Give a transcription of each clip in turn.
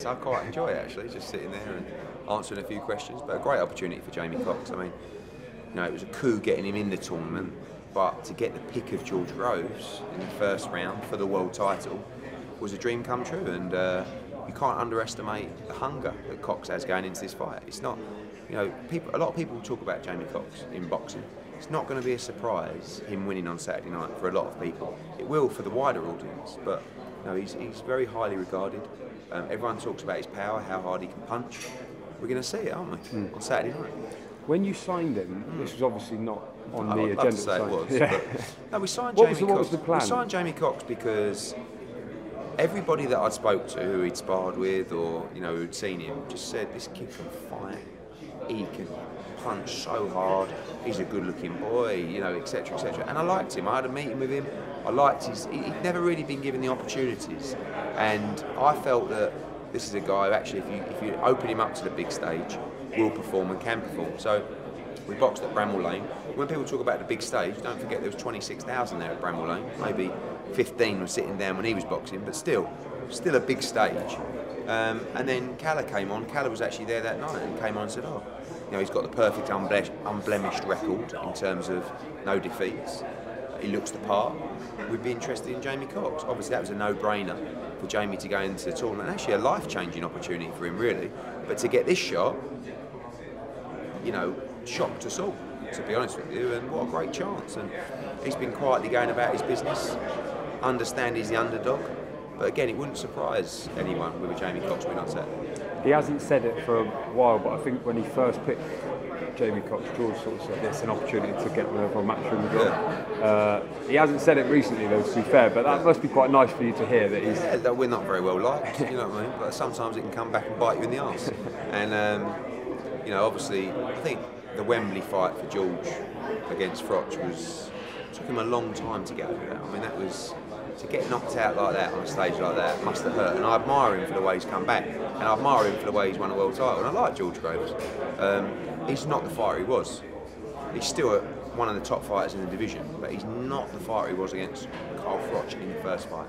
I quite enjoy it actually, just sitting there and answering a few questions, but a great opportunity for Jamie Cox. I mean, you know, it was a coup getting him in the tournament, but to get the pick of George Groves in the first round for the world title was a dream come true, and you can't underestimate the hunger that Cox has going into this fight. It's not, you know, a lot of people talk about Jamie Cox in boxing. It's not going to be a surprise him winning on Saturday night for a lot of people. It will for the wider audience, but no, he's very highly regarded. Everyone talks about his power, how hard he can punch. We're going to see it, aren't we, on Saturday night? When you signed him, this was obviously not on the agenda. I'd love to say it was. Yeah. But, no, we signed what Jamie Cox. What was the plan? We signed Jamie Cox because everybody that I'd spoke to, who he'd sparred with, or who'd seen him, just said this kid can fight. He can punch so hard. He's a good-looking boy, etc., etc. And I liked him. I had a meeting with him. I liked he'd never really been given the opportunities, and I felt that this is a guy who actually, if you open him up to the big stage, will perform and can perform. So we boxed at Bramall Lane. When people talk about the big stage, don't forget there was 26,000 there at Bramall Lane. Maybe 15 were sitting down when he was boxing, but still a big stage. And then Calla came on. Calla was actually there that night and came on and said, oh, he's got the perfect unblemished record in terms of no defeats. He looks the part. We'd be interested in Jamie Cox. Obviously, that was a no-brainer for Jamie to go into the tournament. Actually, a life-changing opportunity for him, really. But to get this shot, shocked us all, to be honest with you. And what a great chance. And he's been quietly going about his business. Understand he's the underdog. But again, it wouldn't surprise anyone with a Jamie Cox win on Saturday. He hasn't said it for a while, but I think when he first picked Jamie Cox, George sort of said it's an opportunity to get rid of a matchroom job. Yeah. He hasn't said it recently, though, to be fair, but that must be quite nice for you to hear that he's... Yeah, that we're not very well liked, you know what I mean? But sometimes it can come back and bite you in the arse. And, obviously, I think the Wembley fight for George against Froch took him a long time to get over that. I mean, that was... To get knocked out like that on a stage like that must have hurt, and I admire him for the way he's come back, and I admire him for the way he's won a world title, and I like George Groves. He's not the fighter he was. He's still one of the top fighters in the division, but he's not the fighter he was against Carl Froch in the first fight.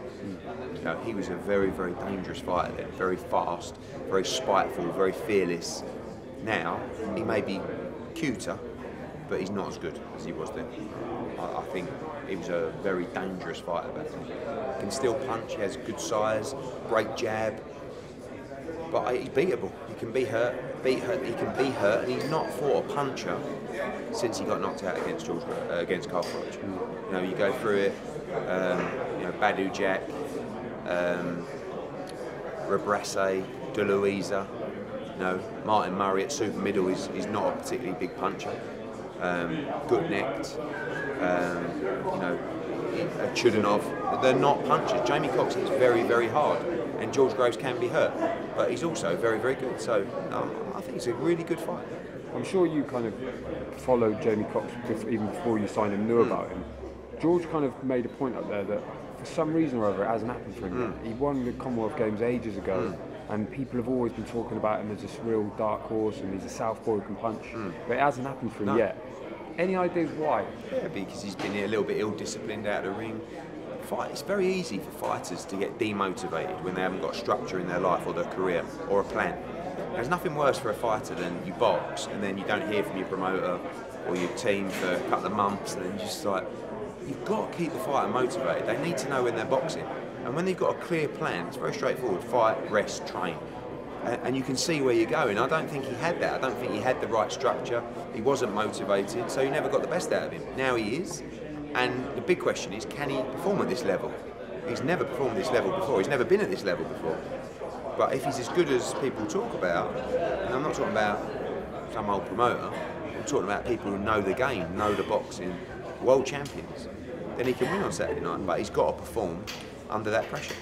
He was a very, very dangerous fighter then, very fast, very spiteful, very fearless. Now, he may be cuter, but he's not as good as he was then. I think he was a very dangerous fighter back then. He can still punch, he has good size, great jab, but he's beatable. He can be hurt, he can be hurt, and he's not fought a puncher since he got knocked out against Carl Froch. You go through it, Badu Jack, Rebresse, De Luisa, Martin Murray at super middle is not a particularly big puncher. Gut-necked, Chudinov, they're not punchers. Jamie Cox hits very, very hard, and George Groves can be hurt, but he's also very, very good. So I think it's a really good fight. I'm sure you kind of followed Jamie Cox even before you signed him, knew about him. George kind of made a point up there that for some reason or other it hasn't happened for him yet. He won the Commonwealth Games ages ago. And people have always been talking about him as this real dark horse, and he's a southpaw who can punch, but it hasn't happened for him yet. Any ideas why? Yeah, because he's been a little bit ill-disciplined out of the ring. It's very easy for fighters to get demotivated when they haven't got a structure in their life or their career or a plan. There's nothing worse for a fighter than you box and then you don't hear from your promoter or your team for a couple of months, and then just like, you've got to keep the fighter motivated. They need to know when they're boxing. And when they've got a clear plan, it's very straightforward: fight, rest, train. And you can see where you're going. I don't think he had that. I don't think he had the right structure. He wasn't motivated, so he never got the best out of him. Now he is. And the big question is, can he perform at this level? He's never performed this level before. He's never been at this level before. But if he's as good as people talk about, and I'm not talking about some old promoter, I'm talking about people who know the game, know the boxing, world champions, then he can win on Saturday night. But he's got to perform under that pressure.